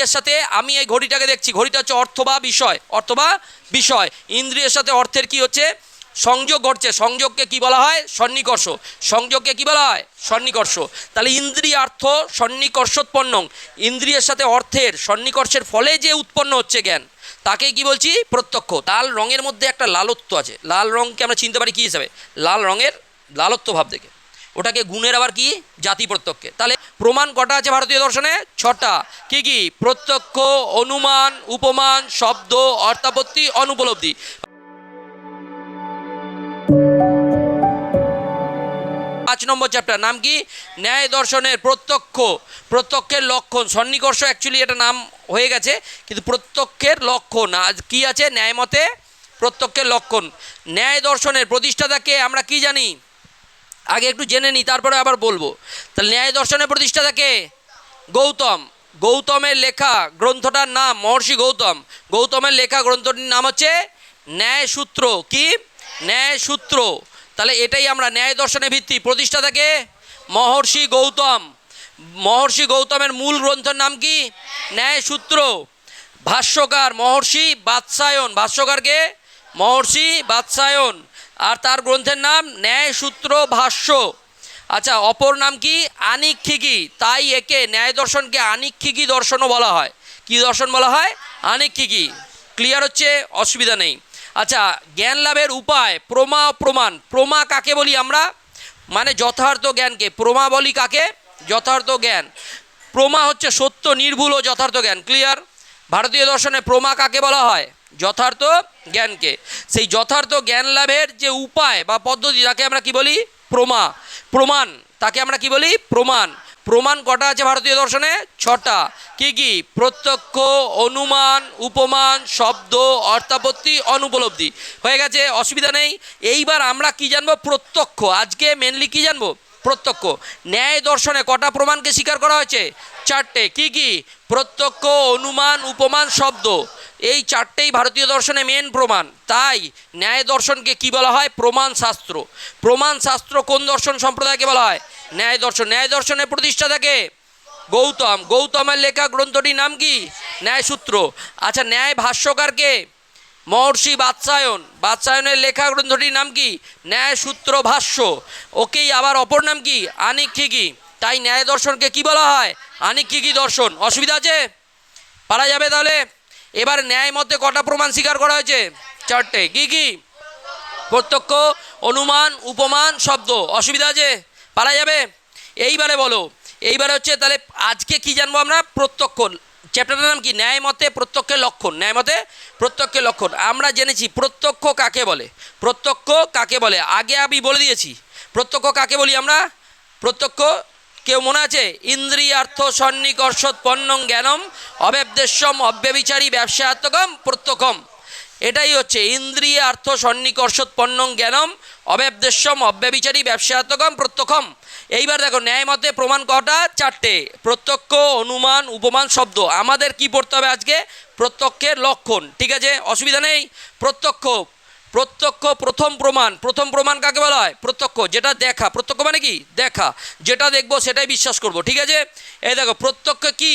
ইন্দ্রিয়ের সাথে আমি এই ঘড়িটাকে দেখছি, ঘড়িটা হচ্ছে অর্থ বা বিষয়, অর্থ বা বিষয়। ইন্দ্রিয়ের সাথে অর্থের কি হচ্ছে সংযোগ ঘটছে, সংযোগকে কি বলা হয় সন্নিকর্ষ, সংযোগকে কি বলা হয় সন্নিকর্ষ। তাহলে ইন্দ্রিয়ার্থ সন্নিকর্ষোৎপন্ন, ইন্দ্রিয়ের সাথে অর্থের সন্নিকর্ষের ফলে যে উৎপন্ন হচ্ছে জ্ঞান তাকেই কি বলছি প্রত্যক্ষ। লাল রঙের মধ্যে একটা লালত্ব আছে, লাল রঙকে আমরা চিনতে পারি কী হিসাবে, লাল রঙের লালত্ব ভাব দেখে, ওটাকে গুণের আবার কি জাতি প্রত্যক্ষে। তাহলে প্রমাণ কটা আছে ভারতীয় দর্শনে, ছটা। কি কি? প্রত্যক্ষ, অনুমান, উপমান, শব্দ, অর্থাপত্তি, অনুপলব্ধি। 5 নম্বর চ্যাপ্টার নাম কি? ন্যায় দর্শনের প্রত্যক্ষ, প্রত্যক্ষের লক্ষণ। সন্নিকর্ষ অ্যাকচুয়ালি এটা নাম হয়ে গেছে, কিন্তু প্রত্যক্ষের লক্ষণ আজ কি আছে ন্যায় মতে প্রত্যক্ষের লক্ষণ। ন্যায় দর্শনের প্রতিষ্ঠাতাকে আমরা কি জানি, আগে একটু জেনে নিই তারপরে আবার বলবো। তাহলে ন্যায় দর্শনের প্রতিষ্ঠাতাকে গৌতম, গৌতমের লেখা গ্রন্থটার নাম মহর্ষি গৌতম, গৌতমের লেখা গ্রন্থটির নাম হচ্ছে ন্যায় সূত্র। কি? ন্যায় সূত্র। তাহলে এটাই আমরা ন্যায় দর্শনের ভিত্তি। প্রতিষ্ঠাতাকে মহর্ষি গৌতম, মহর্ষি গৌতমের মূল গ্রন্থের নাম কি? ন্যায় সূত্র। ভাষ্যকার মহর্ষি বাৎসায়ন, ভাষ্যকারকে মহর্ষি বাৎসায়ন, আর তার গ্রন্থের নাম ন্যায় সূত্র ভাষ্য। আচ্ছা, অপর নাম কি? আনিক্ষিকী। তাই একে ন্যায় দর্শনকে আনিক্ষিকী দর্শনও বলা হয়। কি দর্শন বলা হয়? আনিক্ষিকী। ক্লিয়ার হচ্ছে? অসুবিধা নেই। আচ্ছা, জ্ঞান লাভের উপায় প্রমা প্রমাণ। প্রমা কাকে বলি আমরা? মানে যথার্থ জ্ঞানকে। প্রমা বলি কাকে? যথার্থ জ্ঞান। প্রমা হচ্ছে সত্য, নির্ভুল ও যথার্থ জ্ঞান। ক্লিয়ার? ভারতীয় দর্শনে প্রমা কাকে বলা হয়? যথার্থ জ্ঞানকে। সেই যথার্থ জ্ঞান লাভের যে উপায় বা পদ্ধতি তাকে আমরা কি বলি? প্রমা। প্রমাণ তাকে আমরা কি বলি? প্রমাণ। প্রমাণ কটা আছে ভারতীয় দর্শনে? ছটা। কি কি? প্রত্যক্ষ, অনুমান, উপমান, শব্দ, অর্থাপত্তি, অনুপলব্ধি। হয়ে গেছে, অসুবিধা নেই। এইবার আমরা কি জানবো? প্রত্যক্ষ। আজকে মেনলি কি জানবো? প্রত্যক্ষ। ন্যায় দর্শনে কটা প্রমাণকে স্বীকার করা হয়েছে? চারটে। কি কি? প্রত্যক্ষ, অনুমান, উপমান, শব্দ। এই চারটেই ভারতীয় দর্শনে মেন প্রমাণ। তাই ন্যায় দর্শনকে কি বলা হয়? প্রমাণ শাস্ত্র। প্রমাণ শাস্ত্র কোন দর্শন সম্প্রদায়কে বলা হয়? ন্যায় দর্শন। ন্যায় দর্শনের প্রতিষ্ঠাতাকে গৌতম, গৌতমের লেখা গ্রন্থটির নাম কি? ন্যায় সূত্র। আচ্ছা, ন্যায় ভাষ্যকারকে মহর্ষি বাৎসায়ন, বাৎসায়নের লেখা গ্রন্থটির নাম কি? ন্যায় সূত্র ভাষ্য। ওকেই আবার অপর নাম কি? আনিক্ষিকী। তাই ন্যায় দর্শনকে কি বলা হয়? আনিক্ষিকী দর্শন। অসুবিধা আছে? পারা যাবে তাহলে? এবার ন্যায় মতে কটা প্রমাণ স্বীকার করা হয়েছে? চারটে। কি কি? প্রত্যক্ষ, অনুমান, উপমান, শব্দ। অসুবিধা আছে? পারা যাবে? এইবারে বলো, এইবারে হচ্ছে তাহলে আজকে কি জানবো আমরা? প্রত্যক্ষ। চ্যাপ্টারটার নাম কি? ন্যায় মতে প্রত্যক্ষের লক্ষণ। ন্যায় মতে প্রত্যক্ষের লক্ষণ। আমরা জেনেছি প্রত্যক্ষ কাকে বলে। প্রত্যক্ষ কাকে বলে আগে আমি বলে দিয়েছি। প্রত্যক্ষ কাকে বলি আমরা? প্রত্যক্ষ কেউ মনে আছে? ইন্দ্রিয়ার্থ সন্নিকর্ষোৎপন্নং জ্ঞানম অব্যবদেশ্যম অব্যবিচারী ব্যবসায়াত্মকম প্রত্যক্ষম। এটাই হচ্ছে ইন্দ্রিয়ার্থ সন্নিকর্ষোৎপন্নং জ্ঞানম অব্যবদেশ্যম অব্যবিচারী ব্যবসায়াত্মকম প্রত্যক্ষম। এইবার দেখো, ন্যায় মতে প্রমাণ কটা? চারটে। প্রত্যক্ষ, অনুমান, উপমান, শব্দ। আমাদের কি পড়তে হবে আজকে? প্রত্যক্ষের লক্ষণ। ঠিক আছে, অসুবিধা নেই। প্রত্যক্ষ, প্রত্যক্ষ প্রথম প্রমাণ। প্রথম প্রমাণ কাকে বলা হয়? প্রত্যক্ষ, যেটা দেখা। প্রত্যক্ষ মানে কি? দেখা। যেটা দেখবো সেটাই বিশ্বাস করব। ঠিক আছে? এই দেখো, প্রত্যক্ষ কি?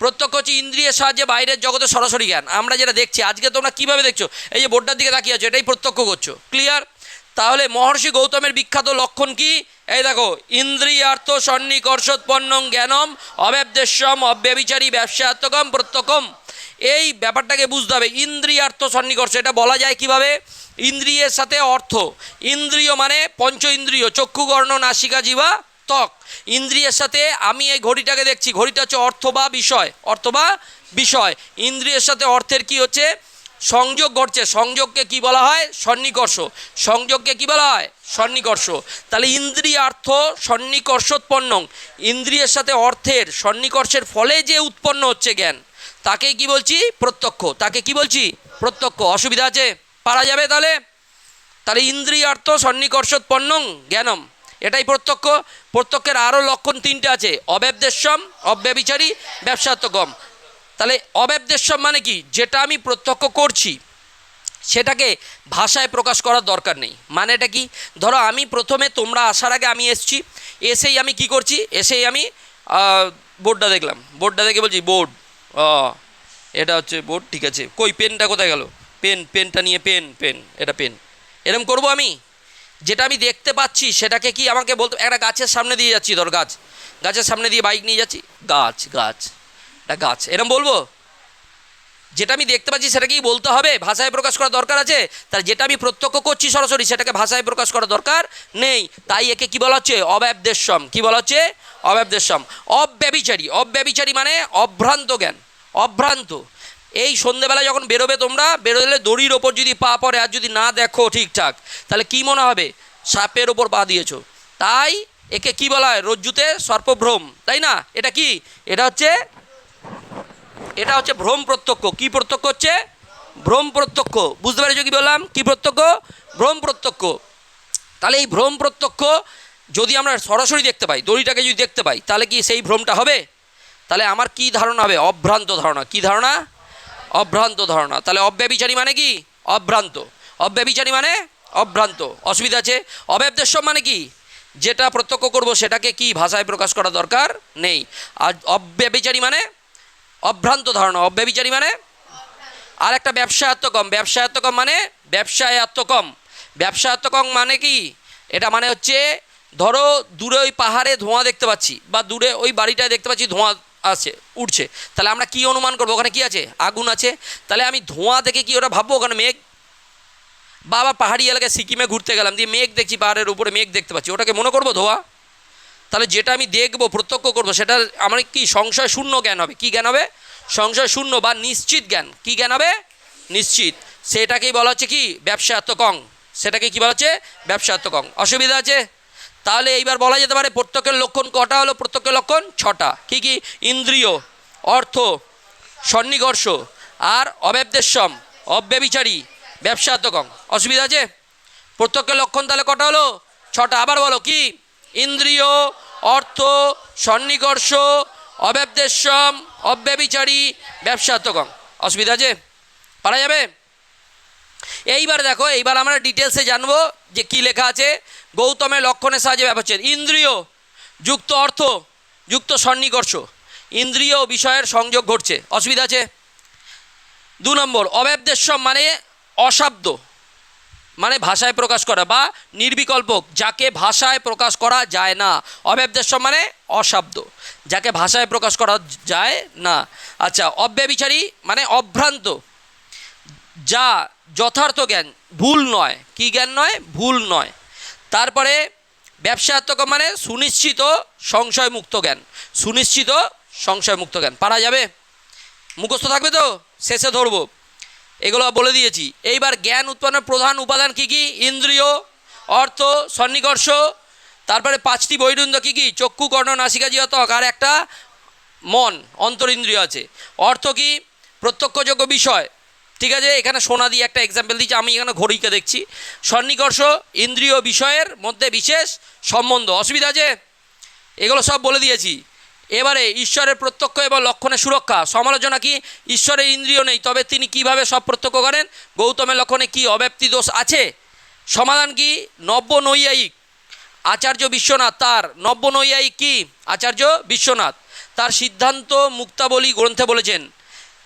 প্রত্যক্ষ হচ্ছে ইন্দ্রিয়ের সাহায্যে বাইরের জগতে সরাসরি জ্ঞান। আমরা যেটা দেখছি আজকে, তোমরা কীভাবে দেখছো? এই যে বোর্ডটার দিকে তাকিয়ে আছো, এটাই প্রত্যক্ষ করছো। ক্লিয়ার? তাহলে মহর্ষি গৌতমের বিখ্যাত লক্ষণ কি? এই দেখো, ইন্দ্রিয়ার্থ সন্নিকর্ষোৎপন্নং জ্ঞানম অব্যবদেশ্যম অব্যবিচারী ব্যবসায়াত্মকম প্রত্যক্ষম। এই ব্যাপারটাকে বুঝতে হবে। ইন্দ্রিয়ার্থ সন্নিকর্ষ এটা বলা যায় কিভাবে? ইন্দ্রিয়ের সাথে অর্থ। ইন্দ্রিয় মানে পঞ্চ ইন্দ্রিয়, চক্ষু, কর্ণ, নাসিকা, জিহ্বা, ত্বক। ইন্দ্রিয়ের সাথে আমি এই ঘড়িটাকে দেখছি, ঘড়িটা হচ্ছে অর্থ বা বিষয়, অর্থ বা বিষয়। ইন্দ্রিয়ের সাথে অর্থের কি হচ্ছে সংযোগ ঘটছে, সংযোগকে কি বলা হয়? সন্নিকর্ষ। সংযোগকে কি বলা হয়? সন্নিকর্ষ। তাহলে ইন্দ্রিয়ার্থ সন্নিকর্ষোৎপন্ন, ইন্দ্রিয়ের সাথে অর্থের সন্নিকর্ষের ফলে যে উৎপন্ন হচ্ছে জ্ঞান তাকেই কি বলছি? প্রত্যক্ষ। তাকে কি বলছি? প্রত্যক্ষ। অসুবিধা আছে? পারা যাবে তাহলে? তাহলে ইন্দ্রিয়ার্থ সন্নিকর্ষোৎপন্ন জ্ঞানম, এটাই প্রত্যক্ষ। প্রত্যক্ষের আরও লক্ষণ তিনটে আছে। অব্যবদেশ্যম, অব্যবিচারী, ব্যবসাত্মকম। তাহলে অব্যবদেশ্যম মানে কি? যেটা আমি প্রত্যক্ষ করছি সেটাকে ভাষায় প্রকাশ করার দরকার নেই। মানে এটা কি? ধরো আমি প্রথমে, তোমরা আসার আগে আমি এসছি, এসেই আমি কি করছি? এসেই আমি বোর্ডটা দেখলাম, বোর্ডটা দেখে বলছি বোর্ড, ও, এটা হচ্ছে বোর্ড, ঠিক আছে। কই পেনটা কোথায় গেল? পেনটা নিয়ে, পেন, এটা পেন। এরম করব আমি? যেটা আমি দেখতে পাচ্ছি সেটাকে কি আমাকে বলতে, একটা গাছের সামনে দিয়ে যাচ্ছি, ধর গাছের সামনে দিয়ে বাইক নিয়ে যাচ্ছি, এটা গাছ, এরম বলবো? যেটা আমি দেখতে পাচ্ছি সেটা কি বলতে হবে, ভাষায় প্রকাশ করা দরকার আছে? তার যেটা আমি প্রত্যক্ষ করছি সরাসরি, সেটাকে ভাষায় প্রকাশ করা দরকার নেই। তাই একে কি বলা হচ্ছে? অব্যবদেশ্যম। কি বলা হচ্ছে? অব্যবদেশ্যম। অব্যবিচারী মানে অভ্রান্ত জ্ঞান, অভ্রান্ত। এই সন্ধেবেলা যখন বেরোবে তোমরা, বেরোলে দড়ির ওপর যদি পা পড়ে আর যদি না দেখো ঠিকঠাক, তাহলে কি মনে হবে? সাপের ওপর পা দিয়েছো। তাই একে কি বলা হয়? রজ্জুতে সর্পভ্রম, তাই না? এটা কি? এটা হচ্ছে ভ্রম প্রত্যক্ষ। কি প্রত্যক্ষ হচ্ছে? ভ্রম প্রত্যক্ষ। বুঝতে পেরেছো কি বললাম? কি প্রত্যক্ষ? ভ্রম প্রত্যক্ষ। তাহলে এই ভ্রম প্রত্যক্ষ যদি আমরা সরাসরি দেখতে পাই, দড়িটাকে যদি দেখতে পাই, তাহলে কি সেই ভ্রমটা হবে? তাহলে আমার কি ধারণা হবে? অভ্রান্ত ধারণা। কি ধারণা? অভ্রান্ত ধারণা। তাহলে অব্যবিচারী মানে কি? অভ্রান্ত। অব্যবিচারী মানে অভ্রান্ত। অসুবিধা আছে? অব্যবদেশ্যম মানে কি? যেটা প্রত্যক্ষ করব সেটাকে কি ভাষায় প্রকাশ করা দরকার নেই। আর অব্যবিচারী মানে অভ্রান্ত ধারণা। অব্যবিচারী মানে আর একটা ব্যবসায়াত্মকম। ব্যবসায়াত্মকম মানে ব্যবসায়াত্মকম মানে কি? এটা মানে হচ্ছে, ধরো দূরে ওই পাহাড়ে ধোঁয়া দেখতে পাচ্ছি, বা দূরে ওই বাড়িটায় দেখতে পাচ্ছি ধোঁয়া আছে, উঠছে। তাহলে আমরা কি অনুমান করবো? ওখানে কি আছে? আগুন আছে। তাহলে আমি ধোঁয়া দেখে কি ওটা ভাববো ওখানে মেঘ? বা আবার পাহাড়ি এলাকায় সিকিমে ঘুরতে গেলাম, দিয়ে মেঘ দেখছি, পাহাড়ের উপরে মেঘ দেখতে পাচ্ছি, ওটাকে মনে করবো ধোঁয়া? তাহলে যেটা আমি দেখবো, প্রত্যক্ষ করবো, সেটা আমার কি সংশয় শূন্য জ্ঞান হবে? কি জ্ঞান হবে? সংশয় শূন্য বা নিশ্চিত জ্ঞান। কি জ্ঞান হবে? নিশ্চিত। সেটাকেই বলা হচ্ছে কি? ব্যবসায়াত্মকং। সেটাকে কি বলা হচ্ছে? ব্যবসায়াত্মকং। অসুবিধা আছে? তাহলে এইবার বলা যেতে পারে প্রত্যক্ষের লক্ষণ কটা হলো? প্রত্যক্ষের লক্ষণ 6টা। কি কি? ইন্দ্রিয়, অর্থ, সন্নিকর্ষ, আর অব্যবদেশ্যম, অব্যবিচারী, ব্যবসায়াত্মকং। অসুবিধা আছে? প্রত্যক্ষের লক্ষণ তাহলে কটা হলো? 6টা। আবার বলো কি? ইন্দ্রিয়, অর্থ, সন্নিকর্ষ, অব্যবদেশ্যম, অব্যবিচারী, ব্যবসায়াত্মকং। অসুবিধা আছে? পারা যাবে? এইবার দেখো, এইবার আমরা ডিটেলসে জানবো যে কি লেখা আছে। গৌতমের লক্ষণের সাহায্যে ব্যবচ্ছেদ। ইন্দ্রিয় যুক্ত অর্থ যুক্ত সন্নিকর্ষ, ইন্দ্রিয় বিষয়ের সংযোগ ঘটছে। অসুবিধা আছে? 2 নম্বর, অব্যবদেশ্যম মানে অশব্দ, মানে ভাষায় প্রকাশ করা বা নির্বিকল্পক, যাকে ভাষায় প্রকাশ করা যায় না। অব্যবদেশ্যম মানে অশব্দ, যাকে ভাষায় প্রকাশ করা যায় না। আচ্ছা, অব্যবিচারী মানে অভ্রান্ত, যা যথার্থ জ্ঞান, ভুল নয়। কি জ্ঞান নয়? ভুল নয়। তারপরে ব্যবসায়াত্মক মানে সুনিশ্চিত সংশয়মুক্ত জ্ঞান। সুনিশ্চিত সংশয়মুক্ত জ্ঞান। পারা যাবে? মুখস্থ থাকবে তো? শেষে ধরবো, এগুলো বলে দিয়েছি। এইবার জ্ঞান উৎপন্নের প্রধান উপাদান কি কি? ইন্দ্রিয়, অর্থ, সন্নিকর্ষ। তারপরে 5টি বৈরুণ্য কি কি? চক্ষু, কর্ণ, নাসিকা, জিহ্বা, ত্বক, আর একটা মন, অন্তরিন্দ্রিয় আছে। অর্থ কি? প্রত্যক্ষযোগ্য বিষয়। ঠিক আছে, এখানে সোনা দিয়ে একটা এক্সাম্পল দিচ্ছি, আমি এখানে ঘড়িকে দেখছি। সন্নিকর্ষ ইন্দ্রিয় বিষয়ের মধ্যে বিশেষ সম্বন্ধ। অসুবিধা আছে? এগুলো সব বলে দিয়েছি। এবারে ঈশ্বরের প্রত্যক্ষ এবং লক্ষণের সুরক্ষা। সমালোচনা কি? ঈশ্বরের ইন্দ্রিয় নেই, তবে তিনি কিভাবে সব প্রত্যক্ষ করেন? গৌতমের লক্ষণে কি অব্যাপ্তি দোষ আছে? সমাধান কি? নব্য নৈয়ায়িক আচার্য বিশ্বনাথ, তার নব্য নৈয়ায়িক কি? আচার্য বিশ্বনাথ তার সিদ্ধান্ত মুক্তাবলী গ্রন্থে বলেছেন,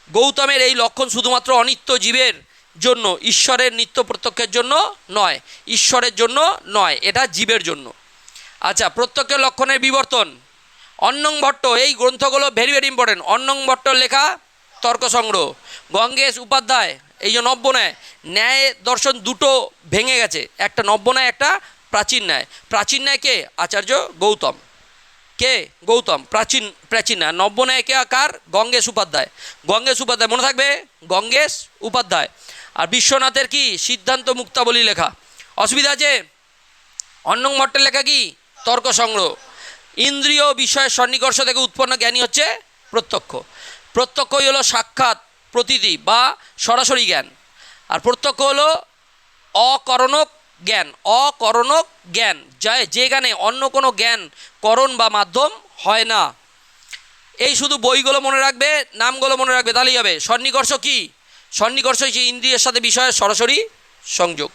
গৌতমের এই লক্ষণ শুধুমাত্র অনিত্য জীবের জন্য, ঈশ্বরের নিত্য প্রত্যক্ষের জন্য নয়। ঈশ্বরের জন্য নয়, এটা জীবের জন্য। আচ্ছা, প্রত্যক্ষের লক্ষণের বিবর্তন। অন্নং ভট্ট, এই গ্রন্থগুলো ভেরি ভেরি ইম্পর্টেন্ট। অন্নং ভট্টর লেখা তর্ক সংগ্রহ। গঙ্গেশ উপাধ্যায়, এই যে নব্য ন্যায়, ন্যায় দর্শন দুটো ভেঙে গেছে, একটা নব্য ন্যায়, একটা প্রাচীন ন্যায়। প্রাচীন ন্যায় কে? আচার্য গৌতম। কে? গৌতম। প্রাচীন ন্যায়। নব্য ন্যায় কে? কার? গঙ্গেশ উপাধ্যায়। গঙ্গেশ উপাধ্যায় মনে থাকবে, গঙ্গেশ উপাধ্যায়। আর বিশ্বনাথের কি? সিদ্ধান্ত মুক্তাবলী লেখা। অসুবিধা আছে? অন্নং ভট্টের লেখা কি? তর্ক সংগ্রহ। ইন্দ্রিয় বিষয়ের সন্নিকর্ষ থেকে উৎপন্ন জ্ঞানই হচ্ছে প্রত্যক্ষ। প্রত্যক্ষই হলো সাক্ষাৎ প্রতীতি বা সরাসরি জ্ঞান। আর প্রত্যক্ষ হলো অকরণক জ্ঞান। অকরণক জ্ঞান, যে জ্ঞানে অন্য কোনো জ্ঞান করণ বা মাধ্যম হয় না। এই শুধু বইগুলো মনে রাখবে, নামগুলো মনে রাখবে, তাহলেই হবে। সন্নিকর্ষ কি? সন্নিকর্ষ হচ্ছে ইন্দ্রিয়ের সাথে বিষয়ের সরাসরি সংযোগ।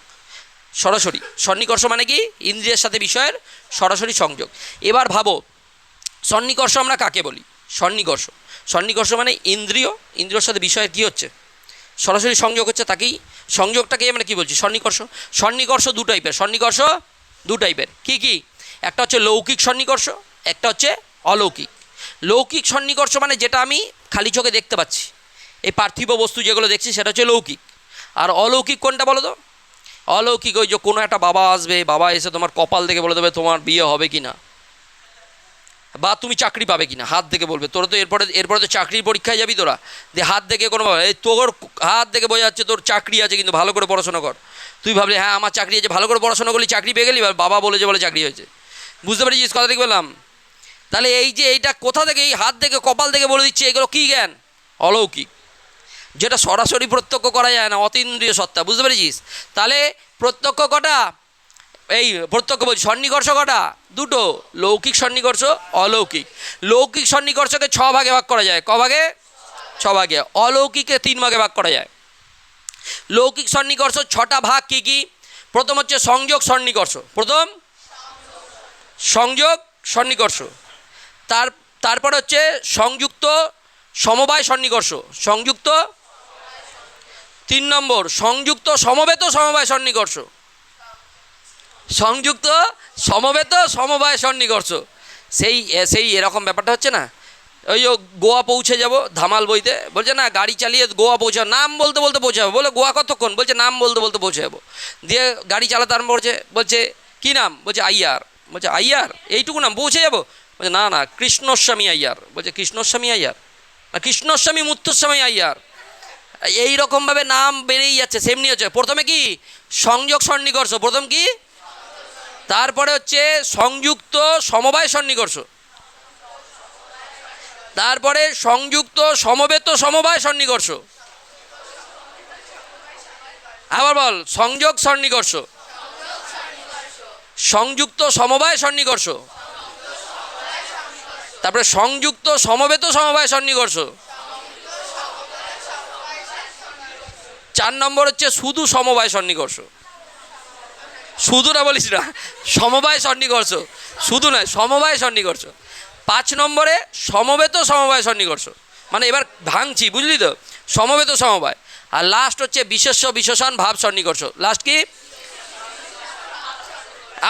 সরাসরি সন্নিকর্ষ মানে কি? ইন্দ্রিয়ের সাথে বিষয়ের সরাসরি সংযোগ। এবার ভাবো, সন্নিকর্ষ আমরা কাকে বলি? সন্নিকর্ষ মানে ইন্দ্রিয়, ইন্দ্রিয়র সাথে বিষয়ের কী হচ্ছে, সরাসরি সংযোগ হচ্ছে, তাকেই সংযোগটাকে আমরা কী বলছি, সন্নিকর্ষ। সন্নিকর্ষ দু টাইপের, সন্নিকর্ষ দু টাইপের, কী কী? একটা হচ্ছে লৌকিক সন্নিকর্ষ, একটা হচ্ছে অলৌকিক। লৌকিক সন্নিকর্ষ মানে যেটা আমি খালি চোখে দেখতে পাচ্ছি, এই পার্থিব বস্তু যেগুলো দেখছি সেটা হচ্ছে লৌকিক। আর অলৌকিক কোনটা বলো তো? অলৌকিক ওই যে কোনো একটা বাবা আসবে, বাবা এসে তোমার কপাল দেখে বলে দেবে তোমার বিয়ে হবে কি না, বা তুমি চাকরি পাবে কি না, হাত দেখে বলবে। তোরা তো এরপরে তো চাকরির পরীক্ষায় যাবি, তোরা যে হাত দেখে কোনো এই তোর হাত দেখে বোঝা যাচ্ছে তোর চাকরি আছে, কিন্তু ভালো করে পড়াশোনা কর। তুই ভাবলি হ্যাঁ আমার চাকরি আছে, ভালো করে পড়াশোনা করলি চাকরি পেয়ে গেলি, বাবা বলে যে বলে চাকরি হয়েছে। বুঝতে পেরেছিস কথা ঠিক বললাম? তাহলে এই যে এইটা কোথা থেকে, এই হাত দেখে কপাল দেখে বলে দিচ্ছে, এগুলো কী জ্ঞান? অলৌকিক, যেটা সরাসরি প্রত্যক্ষ করা যায় না, অতীন্দ্রিয় সত্তা। বুঝতে পেরেছিস? তাহলে প্রত্যক্ষ কটা, এই প্রত্যক্ষ বলছি সন্নিকর্ষ কটা? দুটো, লৌকিক সন্নিকর্ষ, অলৌকিক। লৌকিক সন্নিকর্ষকে 6 ভাগে ভাগ করা যায়। ক ভাগে? 6 ভাগে। অলৌকিকে 3 ভাগে ভাগ করা যায়। লৌকিক সন্নিকর্ষ 6টা ভাগ কী কী? প্রথম হচ্ছে সংযোগ সন্নিকর্ষ, প্রথম সংযোগ সন্নিকর্ষ। তারপর হচ্ছে সংযুক্ত সমবায় সন্নিকর্ষ, সংযুক্ত। 3 নম্বর সংযুক্ত সমবেত সমবায় সন্নিকর্ষ, সংযুক্ত সমবেত সমবায় সন্নিকর্ষ। সেই এরকম ব্যাপারটা হচ্ছে না, ওই গোয়া পৌঁছে যাব ধামাল বইতে, বলছে না গাড়ি চালিয়ে গোয়া পৌঁছাবো, নাম বলতে বলতে পৌঁছাবো। বলে গোয়া কতক্ষণ? বলছে নাম বলতে বলতে পৌঁছে যাবো। দিয়ে গাড়ি চালাতে আরম্ভ করছে, বলছে কী নাম? বলছে আইয়ার। বলছে আইয়ার এইটুকু নাম, পৌঁছে যাবো? বলছে না না কৃষ্ণস্বামী আইয়ার। বলছে কৃষ্ণস্বামী আইয়ার না, কৃষ্ণস্বামী মুত্তুস্বামী আইয়ার। এই রকমভাবে নাম বেড়েই যাচ্ছে। সেমনি হচ্ছে প্রথমে কি সংযোগ সন্নিকর্ষ, প্রথম কি, তারপরে হচ্ছে সংযুক্ত সমবায় সন্নিকর্ষ, তারপরে সংযুক্ত সমবেত সমবায় সন্নিকর্ষ, আবার বল সংযোগ সন্নিকর্ষ, সংযুক্ত সমবায় সন্নিকর্ষ, তারপরে সংযুক্ত সমবেত সমবায় সন্নিকর্ষ। 4 নম্বর হচ্ছে শুধু সমবায় সন্নিকর্ষ, শুধু না বলিস না, সমবায় সন্নিকর্ষ, শুধু নয় সমবায় সন্নিকর্ষ। 5 নম্বরে সমবেত সমবায় সন্নিকর্ষ, মানে এবার ভাঙছি, বুঝলি তো, সমবেত সমবায়। আর লাস্ট হচ্ছে বিশেষ্য বিশেষণ ভাব সন্নিকর্ষ। লাস্ট কি?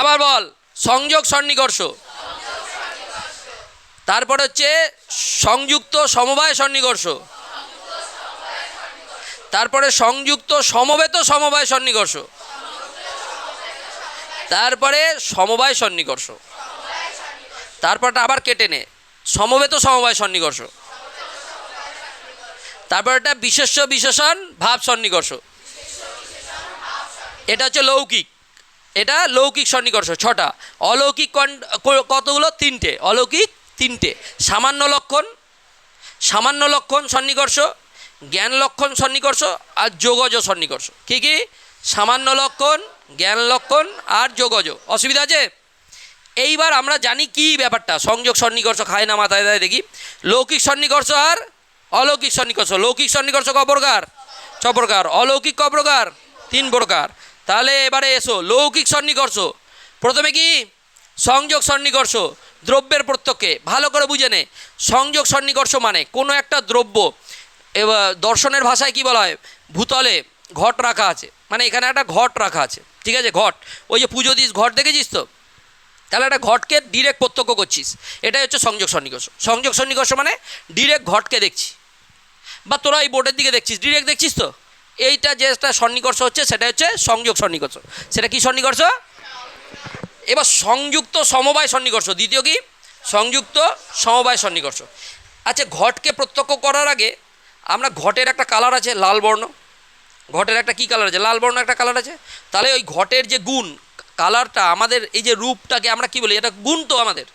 আবার বল সংযোগ সন্নিকর্ষ, তারপর হচ্ছে সংযুক্ত সমবায় সন্নিকর্ষ, তারপরে সংযুক্ত সমবেত সমবায় সন্নিকর্ষ, তারপরে সমবায় সন্নিকর্ষ, তারপরটা আবার কেটে নে সমবেত সমবায় সন্নিকর্ষ, তারপর একটা বিশেষ্য বিশেষণ ভাব সন্নিকর্ষ। এটা হচ্ছে লৌকিক, এটা লৌকিক সন্নিকর্ষ 6টা। অলৌকিক কতগুলো? 3টে। অলৌকিক 3টে, সামান্য লক্ষণ, সামান্য লক্ষণ সন্নিকর্ষ, জ্ঞান লক্ষণ সন্নিকর্ষ আর যোগজ সন্নিকর্ষ। কী কী? সামান্য লক্ষণ, জ্ঞান লক্ষণ আর যোগজ। অসুবিধা আছে? এইবার আমরা জানি কি ব্যাপারটা, সংযোগ সন্নিকর্ষ খায় না মাথায় দেয় দেখি। লৌকিক সন্নিকর্ষ আর অলৌকিক সন্নিকর্ষ। লৌকিক সন্নিকর্ষ ক প্রকার? 6 প্রকার। অলৌকিক ক প্রকার? 3 প্রকার। তাহলে এবারে এসো লৌকিক সন্নিকর্ষ। প্রথমে কি? সংযোগ সন্নিকর্ষ, দ্রব্যের প্রত্যক্ষে। ভালো করে বুঝে নে, সংযোগ সন্নিকর্ষ মানে কোনো একটা দ্রব্য, এবার দর্শনের ভাষায় কি বলা হয়, ভূতলে ঘট রাখা আছে, মানে এখানে একটা ঘট রাখা আছে, ঠিক আছে, ঘট। ওই যে পুজো দিস ঘট দেখেছিস তো, তাহলে একটা ঘটকে ডিরেক্ট প্রত্যক্ষ করছিস, এটাই হচ্ছে সংযোগ সন্নিকর্ষ। সংযোগ সন্নিকর্ষ মানে ডিরেক্ট ঘটকে দেখছি, বা তোরা এই বোর্ডের দিকে দেখছিস, ডিরেক্ট দেখছিস তো, এইটা যেটা সন্নিকর্ষ হচ্ছে সেটা হচ্ছে সংযোগ সন্নিকর্ষ। সেটা কি সন্নিকর্ষ? এবার সংযুক্ত সমবায় সন্নিকর্ষ, দ্বিতীয় কি? সংযুক্ত সমবায় সন্নিকর্ষ। আচ্ছা, ঘটকে প্রত্যক্ষ করার আগে আমরা, ঘটের একটা কালার আছে লাল বর্ণ, ঘটের একটা কী কালার আছে? লাল বর্ণ একটা কালার আছে। তাহলে ওই ঘটের যে গুণ, কালারটা আমাদের, এই যে রূপটাকে আমরা কি বলি, এটা গুণ তো আমাদের।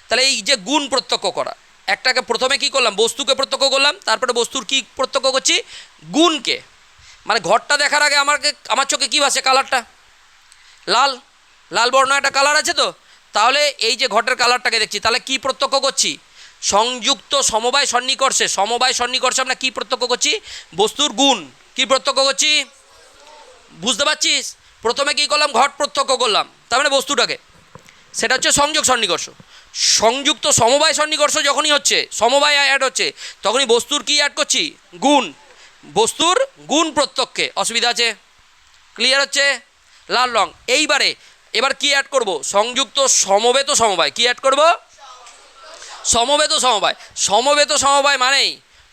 তাহলে এই যে গুণ প্রত্যক্ষ করা, একটাকে প্রথমে কি করলাম, বস্তুকে প্রত্যক্ষ করলাম, তারপরে বস্তুর কি প্রত্যক্ষ করছি, গুণকে। মানে ঘটটা দেখার আগে আমার চোখে কী ভাসে, কালারটা লাল, লাল বর্ণ একটা কালার আছে তো। তাহলে এই যে ঘটের কালারটাকে দেখছি, তাহলে কি প্রত্যক্ষ করছি, সংযুক্ত সমবায় সন্নিকর্ষে। সমবায় সন্নিকর্ষে আমরা কি প্রত্যক্ষ করছি, বস্তুর গুণ কি প্রত্যক্ষ করছি, বুঝতে পারছিস? প্রথমে কি করলাম, ঘট প্রত্যক্ষ করলাম, তার মানে বস্তুটাকে, সেটা হচ্ছে সংযোগ সন্নিকর্ষ। সংযুক্ত সমবায় সন্নিকর্ষ যখনই হচ্ছে, সমবায় অ্যাড হচ্ছে, তখনই বস্তুর কি অ্যাড করছি? গুণ। বস্তুর গুণ প্রত্যক্ষে। অসুবিধা আছে? ক্লিয়ার হচ্ছে? লাল রং। এবার কি অ্যাড করব? সংযুক্ত সমবেত সমবায়। কি অ্যাড করব? সমবেত সমবায়। সমবেত সমবায় মানেই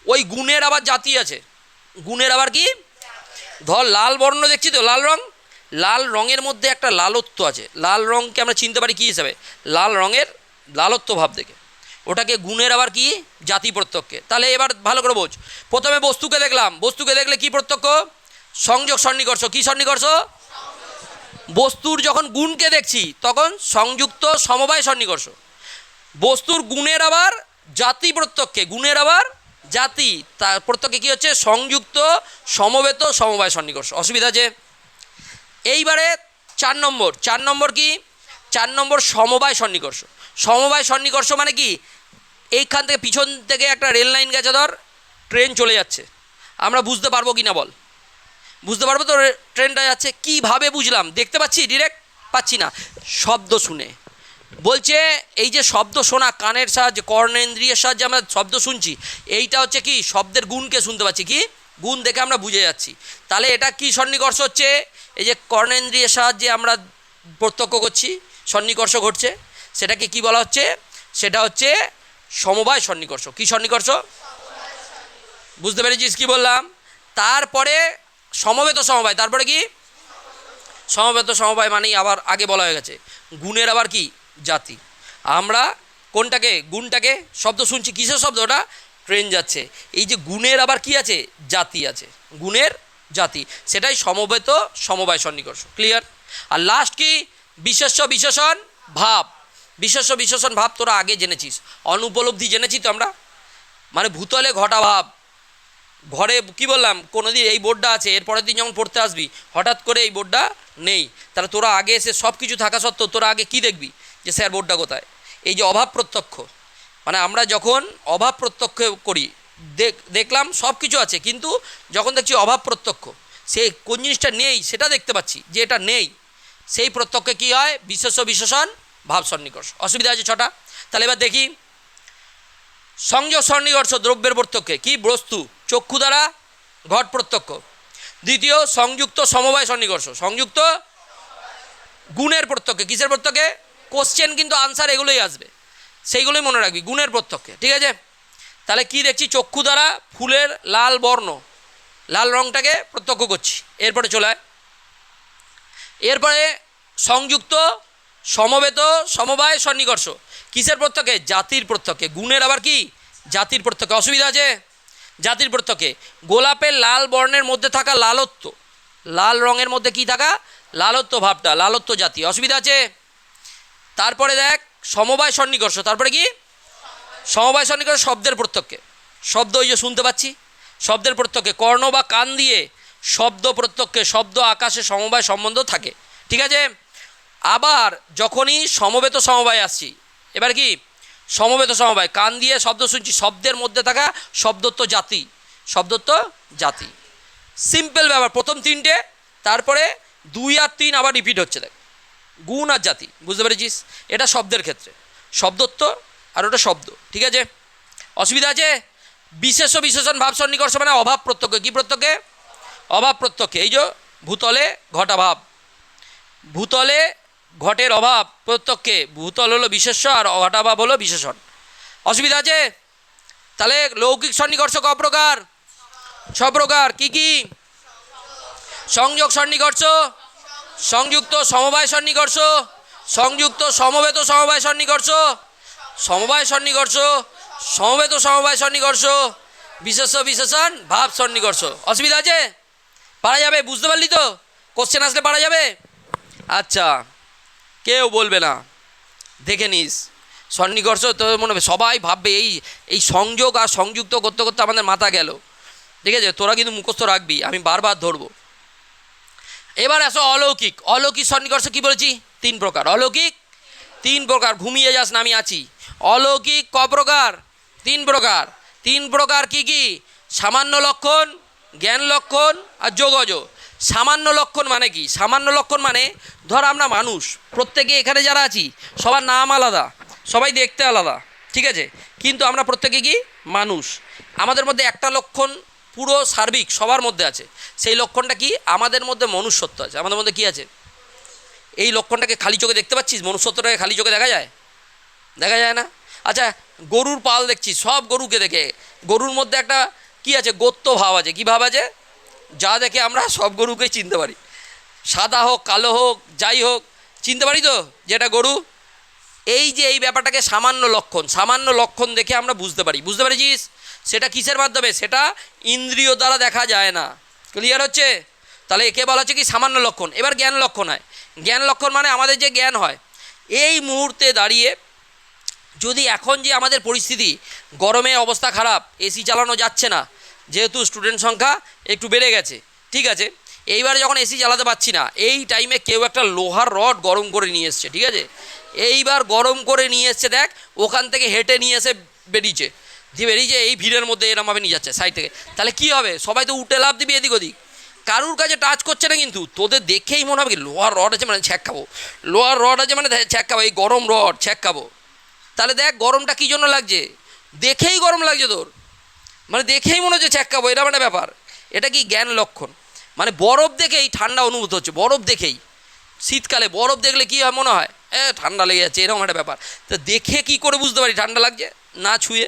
ওই গুণের আবার জাতি আছে। গুণের আবার কি? ধর লাল বর্ণ দেখছি তো, লাল রং, লাল রঙের মধ্যে একটা লালত্ব আছে। লাল রঙকে আমরা চিনতে পারি কী হিসাবে? লাল রঙের লালত্ব ভাব দেখে। ওটাকে গুণের আবার কি? জাতি প্রত্যক্ষে। তাহলে এবার ভালো করে বোঝ। প্রথমে বস্তুকে দেখলাম, বস্তুকে দেখলে কি প্রত্যক্ষ? সংযোগ সন্নিকর্ষ। কি সন্নিকর্ষ? বস্তুর যখন গুণকে দেখছি তখন সংযুক্ত সমবায় সন্নিকর্ষ। বস্তুর গুণের আবার জাতি প্রত্যক্ষে, গুণের আবার জাতি, তার প্রত্যক্ষে কী হচ্ছে? সংযুক্ত সমবেত সমবায় সন্নিকর্ষ। অসুবিধা আছে? এইবারে 4 নম্বর কি? 4 নম্বর সমবায় সন্নিকর্ষ। সমবায় সন্নিকর্ষ মানে কি? এইখান থেকে পিছন থেকে একটা রেল লাইন গেছে, ধর ট্রেন চলে যাচ্ছে, আমরা বুঝতে পারবো কি না বল? বুঝতে পারবো তো ট্রেনটা যাচ্ছে? কীভাবে বুঝলাম? দেখতে পাচ্ছি? ডিরেক্ট পাচ্ছি না, শব্দ শুনে। বলছে এই যে শব্দ শোনা, কানের সাহায্যে, কর্ণেন্দ্রিয়ের সাহায্যে আমরা শব্দ শুনছি, এইটা হচ্ছে কি? শব্দের গুণকে শুনতে পাচ্ছি। কি গুণ দেখে আমরা বুঝে যাচ্ছি। তাহলে এটা কি সন্নিকর্ষ হচ্ছে? এই যে কর্ণেন্দ্রিয়ের সাহায্যে আমরা প্রত্যক্ষ করছি, সন্নিকর্ষ ঘটছে, সেটাকে কি বলা হচ্ছে? সেটা হচ্ছে সমবায় সন্নিকর্ষ। কি সন্নিকর্ষ? বুঝতে পেরেছিস কি বললাম? তারপরে সমবেত সমবায়। তারপরে কি? সমবেত সমবায় মানেই আবার আগে বলা হয়ে গেছে গুণের আবার কি? জাতি। আমরা কোনটাকে? গুণটাকে শব্দ শুনছি। কিসের শব্দ? ওটা ট্রেন যাচ্ছে। এই যে গুণের আবার কি আছে? জাতি আছে। গুণের জাতি, সেটাই সমবেত সমবায় সন্নিকর্ষ। ক্লিয়ার? আর লাস্ট কি? বিশেষ্য বিশেষণ ভাব। বিশেষ্য বিশেষণ ভাব তোরা আগে জেনেছিস, অনুপলব্ধি জেনেছি তো আমরা, মানে ভূতলে ঘটা ভাব। ঘরে কি বললাম? কোনো দিন এই বোর্ডটা আছে, এর পরের দিন যখন পড়তে আসবি হঠাৎ করে এই বোর্ডটা নেই, তাহলে তোরা আগে এসে সব কিছু থাকা সত্ত্বেও তোরা আগে কি দেখবি? যে স্যার বোর্ডটা কোথায়? এই যে অভাব প্রত্যক্ষ, মানে আমরা যখন অভাব প্রত্যক্ষ করি, দেখলাম সব কিছু আছে, কিন্তু যখন দেখছি অভাব প্রত্যক্ষ, সে কোন জিনিসটা নেই সেটা দেখতে পাচ্ছি যে এটা নেই, সেই প্রত্যক্ষে কী হয়? বিশেষ্য বিশেষণ ভাব সন্নিকর্ষ। অসুবিধা আছে 6টা। তাহলে এবার দেখি সংযোগ সন্নিকর্ষ দ্রব্যের প্রত্যক্ষে। কি? বস্তু চক্ষু দ্বারা ঘট প্রত্যক্ষ। দ্বিতীয় সংযুক্ত সমবায় সন্নিকর্ষ, সংযুক্ত গুণের প্রত্যক্ষে। কিসের প্রত্যক্ষে? কোশ্চেন কিন্তু আনসার এগুলোই আসবে, সেইগুলোই মনে রাখবি, গুণের প্রত্যক্ষে। ঠিক আছে? তাহলে কি দেখছি? চক্ষু দ্বারা ফুলের লাল বর্ণ, লাল রঙটাকে প্রত্যক্ষ করছি। এরপরে চলে আয়, এরপরে সংযুক্ত সমবেত সমবায় সন্নিকর্ষ। কিসের প্রত্যক্ষে? জাতির প্রত্যক্ষে। গুণের আবার কি? জাতির প্রত্যক্ষে। অসুবিধা আছে? জাতির প্রত্যক্ষে। গোলাপের লাল বর্ণের মধ্যে থাকা লালত্ব, লাল রঙের মধ্যে কি থাকা? লালত্ব ভাবটা, লালত্ব জাতি। অসুবিধা আছে? তারপরে দেখ সমবায় সন্নিকর্ষ। তারপরে কি? সমবায় সন্নিকর্ষ শব্দের প্রত্যক্ষে। শব্দ ওই যে শুনতে পাচ্ছি, শব্দের প্রত্যক্ষে। কর্ণ বা কান দিয়ে শব্দ প্রত্যক্ষে, শব্দ আকাশে সমবায় সম্বন্ধ থাকে। ঠিক আছে? আবার যখনই সমবেত সমবায় আসছি, এবার কি? সমবেত সমবায়, কান দিয়ে শব্দ শুনছি, শব্দের মধ্যে থাকা শব্দত্ব জাতি, শব্দত্ব জাতি। সিম্পল ব্যাপার, প্রথম 3টে, তারপরে 2 আর 3 আবার রিপিট হচ্ছে। দেখ গুণ আর জাতি, বুঝতে পেরেছিস? এটা শব্দের ক্ষেত্রে শব্দত্ব, আর ওটা শব্দ। ঠিক আছে? অসুবিধা আছে? বিশেষ্য বিশেষণ ভাব সন্নিকর্ষ মানে অভাব প্রত্যক্ষ। কি প্রত্যক্ষে? অভাব প্রত্যক্ষে। এই যে ভূতলে ঘটাভাব, ভূতলে ঘটের অভাব প্রত্যক্ষে, ভূতল হলো বিশেষ্য আর ঘটাভাব হলো বিশেষণ। অসুবিধা আছে? তাহলে লৌকিক সন্নিকর্ষ ক প্রকার? 6 প্রকার। কি কি? সংযোগ সন্নিকর্ষ, সংযুক্ত সমবায় সন্নিকর্ষ, সংযুক্ত সমবেত সমবায় সন্নিকর্ষ, সমবায় সন্নিকর্ষ, সমবেত সমবায় সন্নিকর্ষ, বিশেষ্য বিশেষণ ভাব সন্নিকর্ষ। অসুবিধা আছে? পারা যাবে? বুঝতে পারলি তো? কোশ্চেন আসলে পারা যাবে? আচ্ছা, কেউ বলবে না, দেখে নিস। সন্নিকর্ষ তো মনে হবে সবাই ভাববে এই সংযোগ আর সংযুক্ত করতে করতে আমাদের মাথা গেল। ঠিক আছে? তোরা কিন্তু মুখস্থ রাখবি, আমি বারবার ধরবো। এবার আসো অলৌকিক। অলৌকিক সন্নিকর্ষ কি বলেছি? 3 প্রকার। অলৌকিক 3 প্রকার। ঘুমিয়ে যাস না, আমি আছি। অলৌকিক ক প্রকার? 3 প্রকার। 3 প্রকার কি কি? সামান্য লক্ষণ, জ্ঞান লক্ষণ আর যোগজ। সামান্য লক্ষণ মানে কি? সামান্য লক্ষণ মানে ধর আমরা মানুষ, প্রত্যেকে এখানে যারা আছি সবার নাম আলাদা, সবাই দেখতে আলাদা, ঠিক আছে, কিন্তু আমরা প্রত্যেকে কি মানুষ। আমাদের মধ্যে একটা লক্ষণ পুরো সার্বিক সবার মধ্যে আছে, সেই লক্ষণটা কি, আমাদের মধ্যে মনুষ্যত্ব আছে। আমাদের মধ্যে কি আছে, এই লক্ষণটাকে খালি চোখে দেখতে পাচ্ছিস? মনুষ্যত্বটাকে খালি চোখে দেখা যায়? দেখা যায় না। আচ্ছা, গরুর পাল দেখছিস, সব গরুকে দেখে গরুর মধ্যে একটা কি আছে, গোত্র ভাব আছে। কী ভাব আছে? যা দেখে আমরা সব গরুকেই চিনতে পারি, সাদা হোক কালো হোক যাই হোক চিনতে পারি তো যেটা গরু। এই যে এই ব্যাপারটাকে সামান্য লক্ষণ দেখে আমরা বুঝতে পারিস? সেটা কিসের মাধ্যমে? সেটা ইন্দ্রিয় দ্বারা দেখা যায় না। ক্লিয়ার হচ্ছে? তাহলে একে বলা হচ্ছে কি সামান্য লক্ষণ। এবার জ্ঞান লক্ষণ হয়। জ্ঞান লক্ষণ মানে আমাদের যে জ্ঞান হয় এই মুহূর্তে দাঁড়িয়ে, যদি এখন যে আমাদের পরিস্থিতি, গরমে অবস্থা খারাপ, এসি চালানো যাচ্ছে না, যেহেতু স্টুডেন্ট সংখ্যা একটু বেড়ে গেছে, ঠিক আছে, এইবার যখন এসি চালাতে পারছি না, এই টাইমে কেউ একটা লোহার রড গরম করে নিয়ে এসছে, ঠিক আছে, এইবার গরম করে নিয়ে এসছে, দেখ ওখান থেকে হেঁটে নিয়ে এসে বেরিয়েছে, এই ভিড়ের মধ্যে এরমভাবে নিয়ে যাচ্ছে সাইড থেকে। তাহলে কি হবে? সবাই তো উঠে লাভ দিবি এদিক ওদিক, কারুর কাছে টাচ করছে না, কিন্তু তোদের দেখেই মনে হবে কি লোহার রড আছে মানে ছ্যাক খাবো, লোহার রড আছে মানে ছ্যাক খাবো, এই গরম রড ছ্যাক খাবো। তাহলে দেখ গরমটা কী জন্য লাগছে, দেখেই গরম লাগছে তোর, মানে দেখেই মনে হচ্ছে ছ্যাক খাবো, এরকম একটা ব্যাপার। এটা কি জ্ঞান লক্ষণ। মানে বরফ দেখেই ঠান্ডা অনুভূত হচ্ছে, বরফ দেখেই। শীতকালে বরফ দেখলে কী হয়, মনে হয় ঠান্ডা লেগে যাচ্ছে, এরকম একটা ব্যাপার। তো দেখে কি করে বুঝতে পারি ঠান্ডা লাগছে, না ছুঁয়ে?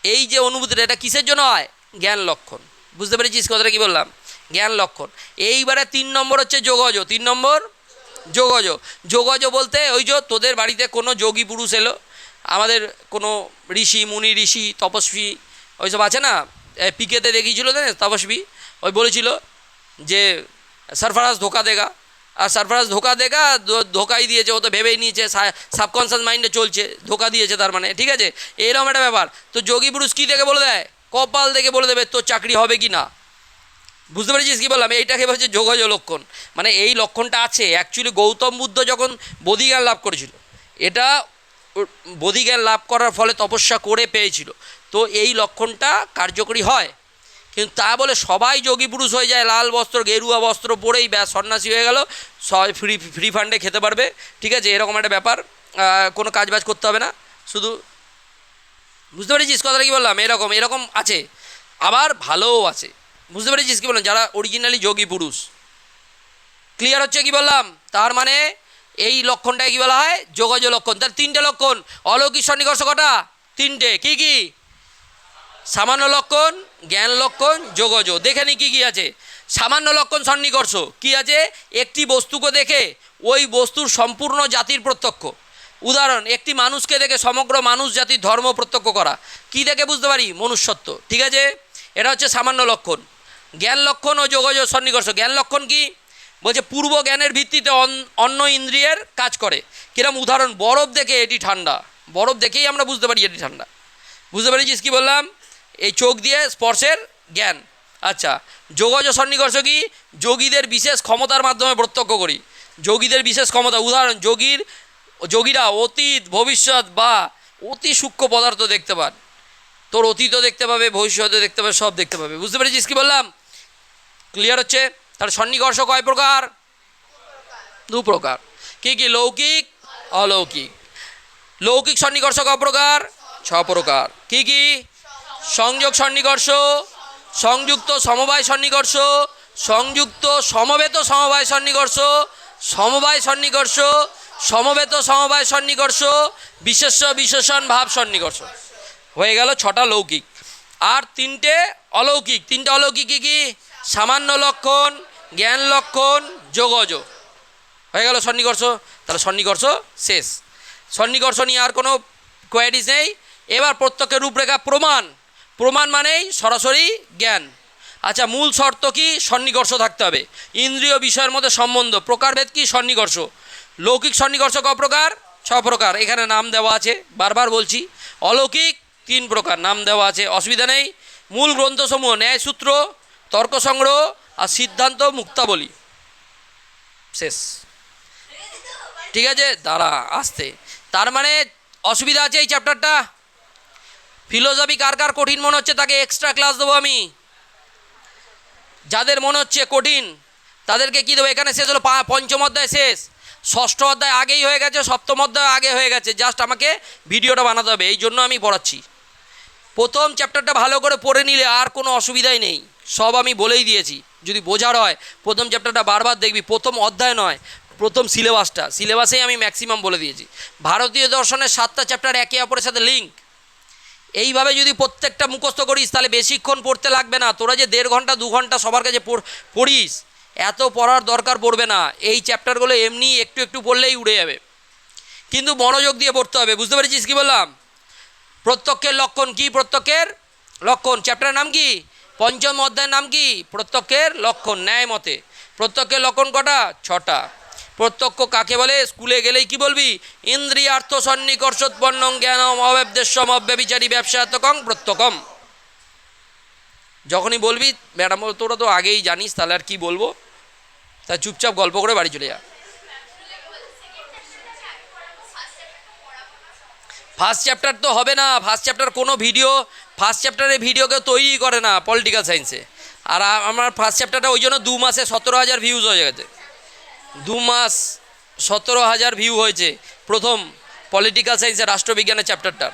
এই যে অনুভূতিটা, এটা কিসের জন্য হয়? জ্ঞান লক্ষণ। বুঝতে পেরেছিস কথাটা কী বললাম? জ্ঞান লক্ষণ। এইবারে 3 নম্বর হচ্ছে যোগজ। 3 নম্বর যোগজ। যোগজ বলতে ওই যে তোদের বাড়িতে কোনো যোগী পুরুষ এলো, আমাদের কোনো ঋষি মুনি, ঋষি তপস্বী ওইসব আছে না, পিকেতে দেখিয়েছিল না তপস্বী, ওই বলেছিল যে সরফরাজ ধোকা দেগা, আর সরফরাজ ধোকা দেগা, ধোকাই দিয়েছে, ও তো ভেবেই নিয়েছে, সাবকনসিয়াস মাইন্ডে চলছে, ধোকা দিয়েছে তার মানে, ঠিক আছে, এরকম একটা ব্যাপার। তো যোগী পুরুষ কী দেখে বলে দেয়? কপাল দেখে বলে দেবে তোর চাকরি হবে কি না। বুঝতে পেরেছিস কী বললাম? এইটাকে বলছে যোগজ লক্ষণ। মানে এই লক্ষণটা আছে। অ্যাকচুয়ালি গৌতম বুদ্ধ যখন বোধিজ্ঞান লাভ করেছিল, এটা বোধিজ্ঞান লাভ করার ফলে তপস্যা করে পেয়েছিল, তো এই লক্ষণটা কার্যকরী হয়। কিন্তু তা বলে সবাই যোগী পুরুষ হয়ে যায়, লাল বস্ত্র গেরুয়া বস্ত্র পরেই ব্যাস সন্ন্যাসী হয়ে গেল, সবাই ফ্রি ফান্ডে খেতে পারবে, ঠিক আছে, এরকম একটা ব্যাপার। কোনো কাজবাজ করতে হবে না, শুধু। বুঝতে পেরেছিস কথাটা কী বললাম? এরকম আছে, আবার ভালোও আছে। বুঝতে পেরেছিস কী বললাম? যারা অরিজিনালি যোগী পুরুষ। ক্লিয়ার হচ্ছে কি বললাম? তার মানে এই লক্ষণটাকে কী বলা হয়? যোগজ লক্ষণ। তার 3টে লক্ষণ। অলৌকিক সন্নিকর্ষ কটা? 3টে। কী কী? সামান্য লক্ষণ, জ্ঞান লক্ষণ, যোগজ। দেখে নি কী কী আছে। সামান্য লক্ষণ সন্নিকর্ষ কী আছে? একটি বস্তুকে দেখে ওই বস্তুর সম্পূর্ণ জাতির প্রত্যক্ষ। উদাহরণ, একটি মানুষকে দেখে সমগ্র মানুষ জাতির ধর্ম প্রত্যক্ষ করা। কি দেখে বুঝতে পারি? মনুষ্যত্ব, ঠিক আছে, এটা হচ্ছে সামান্য লক্ষণ। জ্ঞান লক্ষণ ও যোগজ সন্নিকর্ষ। জ্ঞান লক্ষণ কি বলছে? পূর্ব জ্ঞানের ভিত্তিতে অন্য ইন্দ্রিয়ের কাজ করে। কিরম? উদাহরণ, বরফ দেখে এটি ঠান্ডা, বরফ দেখেই আমরা বুঝতে পারি এটি ঠান্ডা। বুঝতে পেরেছিস কী বললাম? এই চোখ দিয়ে স্পর্শের জ্ঞান। আচ্ছা, যোগজ সন্নিকর্ষ কি? যোগীদের বিশেষ ক্ষমতার মাধ্যমে প্রত্যক্ষ করি। যোগীদের বিশেষ ক্ষমতা, উদাহরণ, যোগীরা অতীত ভবিষ্যৎ বা অতি সূক্ষ্ম পদার্থ দেখতে পান। তোর অতীতও দেখতে পাবে, ভবিষ্যৎও দেখতে পাবে, সব দেখতে পাবে। বুঝতে পেরেছিস কী বললাম? ক্লিয়ার হচ্ছে? তাহলে সন্নিকর্ষ কয় প্রকার? 2 প্রকার। কী কী? লৌকিক, অলৌকিক। লৌকিক সন্নিকর্ষ কয় প্রকার? 6 প্রকার। কী কী? সংযোগ সন্নিকর্ষ, সংযুক্ত সমবায় সন্নিকর্ষ, সংযুক্ত সমবেত সমবায় সন্নিকর্ষ, সমবায় সন্নিকর্ষ, সমবেত সমবায় সন্নিকর্ষ, বিশেষ্য বিশেষণ ভাব সন্নিকর্ষ। হয়ে গেল 6টা লৌকিক। আর 3টে অলৌকিক। 3টে অলৌকিক কী কী? সামান্য লক্ষণ, জ্ঞান লক্ষণ, যোগজ। হয়ে গেল সন্নিকর্ষ। তাহলে সন্নিকর্ষ শেষ। সন্নিকর্ষ নিয়ে আর কোনো কোয়ারিজ নেই। এবার প্রত্যক্ষের রূপরেখা। প্রমাণ। প্রমাণ মানেই সরাসরি জ্ঞান। আচ্ছা, মূল শর্ত কি? সন্নিকর্ষ থাকতে হবে। ইন্দ্রিয় বিষয়ের মধ্যে সম্বন্ধ। প্রকারভেদ কি? সন্নিকর্ষ। লৌকিক সন্নিকর্ষ ক প্রকার? 6 প্রকার। এখানে নাম দেওয়া আছে, বারবার বলছি। অলৌকিক 3 প্রকার, নাম দেওয়া আছে, অসুবিধা নেই। মূল গ্রন্থসমূহ ন্যায়সূত্র, তর্ক সংগ্রহ আর সিদ্ধান্ত মুক্তাবলী। শেষ, ঠিক আছে? দাঁড়া, আসতে। তার মানে অসুবিধা আছে এই চ্যাপ্টারটা? ফিলোসফি কার কার কঠিন মনে হচ্ছে তাকে এক্সট্রা ক্লাস দেবো আমি। যাদের মনে হচ্ছে কঠিন তাদেরকে কী দেবো? এখানে শেষ হলো, 5ম অধ্যায় শেষ। ষষ্ঠ অধ্যায় আগেই হয়ে গেছে, সপ্তম অধ্যায় আগে হয়ে গেছে, জাস্ট আমাকে ভিডিওটা বানাতে হবে, এই জন্য আমি পড়াচ্ছি। প্রথম চ্যাপ্টারটা ভালো করে পড়ে নিলে আর কোনো অসুবিধাই নেই, সব আমি বলেই দিয়েছি। যদি বোঝার হয় প্রথম চ্যাপ্টারটা বারবার দেখবি, প্রথম অধ্যায় নয়, প্রথম সিলেবাসেই আমি ম্যাক্সিমাম বলে দিয়েছি। ভারতীয় দর্শনের 7টা চ্যাপ্টার একে অপরের সাথে লিঙ্ক। এইভাবে যদি প্রত্যেকটা মুখস্থ করিস তাহলে বেশিক্ষণ পড়তে লাগবে না। তোরা যে 1.5 ঘন্টা 2 ঘন্টা সবার কাছে পড়িস, এত পড়ার দরকার পড়বে না। এই চ্যাপ্টারগুলো এমনি একটু একটু পড়লেই উড়ে যাবে, কিন্তু মনোযোগ দিয়ে পড়তে হবে। বুঝতে পেরেছিস কি বললাম? প্রত্যক্ষের লক্ষণ কি? প্রত্যক্ষের লক্ষণ চ্যাপ্টারের নাম কি? পঞ্চম অধ্যায়ের নাম কি? প্রত্যক্ষের লক্ষণ। ন্যায় মতে প্রত্যক্ষের লক্ষণ কটা? 6টা। প্রত্যক্ষ কাকে বলে? স্কুলে গেলেই কি বলবি? ইন্দ্রিয়ার্থ সন্নিকর্ষোৎপন্ন জ্ঞানম অব্যবদেশ্যম অব্যবিচারী ব্যবসায়তকং প্রত্যক্ষম। যখনই বলবি ম্যাডাম তোরা তো আগেই জানিস, তাহলে আর কি বলবো, তা চুপচাপ গল্প করে বাড়ি চলে যা। ফার্স্ট চ্যাপ্টার তো হবে না, ফার্স্ট চ্যাপ্টার কোনো ভিডিও, ফার্স্ট চ্যাপ্টারের ভিডিও কেউ তৈরি করে না পলিটিক্যাল সায়েন্সে। আর আমার ফার্স্ট চ্যাপ্টারটা ওই জন্য 2 মাসে 17,000 ভিউজ হয়ে গেছে। 2 মাস 17,000 ভিউ হয়েছে প্রথম পলিটিক্যাল সায়েন্সের রাষ্ট্রবিজ্ঞানের চ্যাপ্টারটা।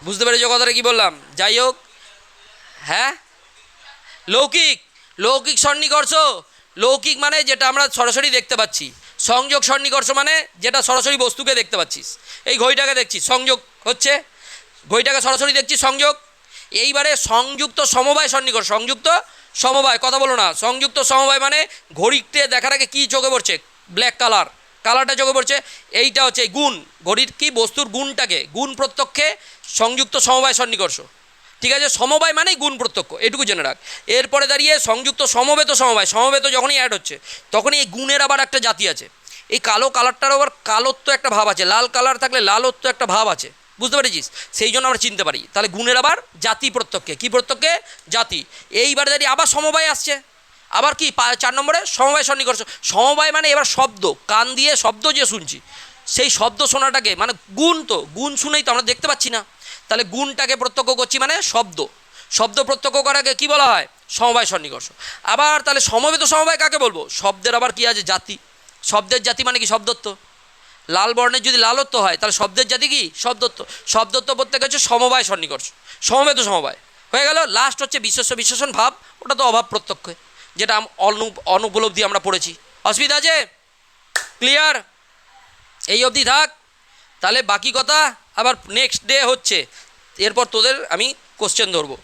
বুঝতে পেরেছো কথাটা কি বললাম? যাই হোক, হ্যাঁ, লৌকিক, লৌকিক সন্নিকর্ষ। লৌকিক মানে যেটা আমরা সরাসরি দেখতে পাচ্ছি। সংযোগ সন্নিকর্ষ মানে যেটা সরাসরি বস্তুকে দেখতে পাচ্ছিস। এই ঘড়িটাকে দেখছিস, সংযোগ হচ্ছে, ঘড়িটাকে সরাসরি দেখছিস, সংযোগ। এইবারে সংযুক্ত সমবায় সন্নিকর্ষ। সংযুক্ত সমবায়, কথা বলো না। সংযুক্ত সমবায় মানে ঘড়িতে দেখার আগে কী চোখে পড়ছে? ব্ল্যাক কালারটা চোখে পড়ছে। এইটা হচ্ছে গুণ, ঘড়ির কি বস্তুর গুণটাকে, গুণ প্রত্যক্ষে সংযুক্ত সমবায় সন্নিকর্ষ। ঠিক আছে, সমবায় মানেই গুণ প্রত্যক্ষ, এটুকু জেনে রাখ। এরপরে দাঁড়িয়ে সংযুক্ত সমবেত সমবায়। সমবেত যখনই অ্যাড হচ্ছে তখনই এই গুণের আবার একটা জাতি আছে। এই কালো কালারটারও আবার কালোত্ব একটা ভাব আছে, লাল কালার থাকলে লালত্ব একটা ভাব আছে। বুঝতে পেরেছিস? সেই জন্য আমরা চিনতে পারি। তাহলে গুণের আবার জাতি প্রত্যক্ষে, কী প্রত্যক্ষে? জাতি। এইবারে দাঁড়িয়ে আবার সমবায় আসছে, আবার কি 4 নম্বরে সমবায় সন্নিকর্ষ। সমবায় মানে এবার শব্দ, কান দিয়ে শব্দ যে শুনছি, সেই শব্দ শোনাটাকে মানে গুণ, তো গুণ শুনেই তো আমরা দেখতে পাচ্ছি না, তাহলে গুণটাকে প্রত্যক্ষ করছি মানে শব্দ। শব্দ প্রত্যক্ষ করাকে কি বলা হয়? সমবায় সন্নিকর্ষ। আবার তাহলে সমবেত সমবায় কাকে বলবো? শব্দের আবার কি আছে? জাতি। শব্দের জাতি মানে কি? শব্দত্ব। লাল বর্ণের যদি লালত্ব হয় তাহলে শব্দের জাতি কি? শব্দত্ব। শব্দত্ব প্রত্যেক হচ্ছে সমবায় সন্নিকর্ষ, সমবেত সমবায় হয়ে গেল। লাস্ট হচ্ছে বিশেষ্য বিশেষণ ভাব, ওটা তো অভাব প্রত্যক্ষ, যেটা অনুপলব্ধি আমরা পড়েছি। অসুবিধা আছে? ক্লিয়ার? এই অবধি থাক। তাহলে বাকি কথা আবার নেক্সট ডে হচ্ছে, এরপর তোদের আমি কোশ্চেন ধরবো।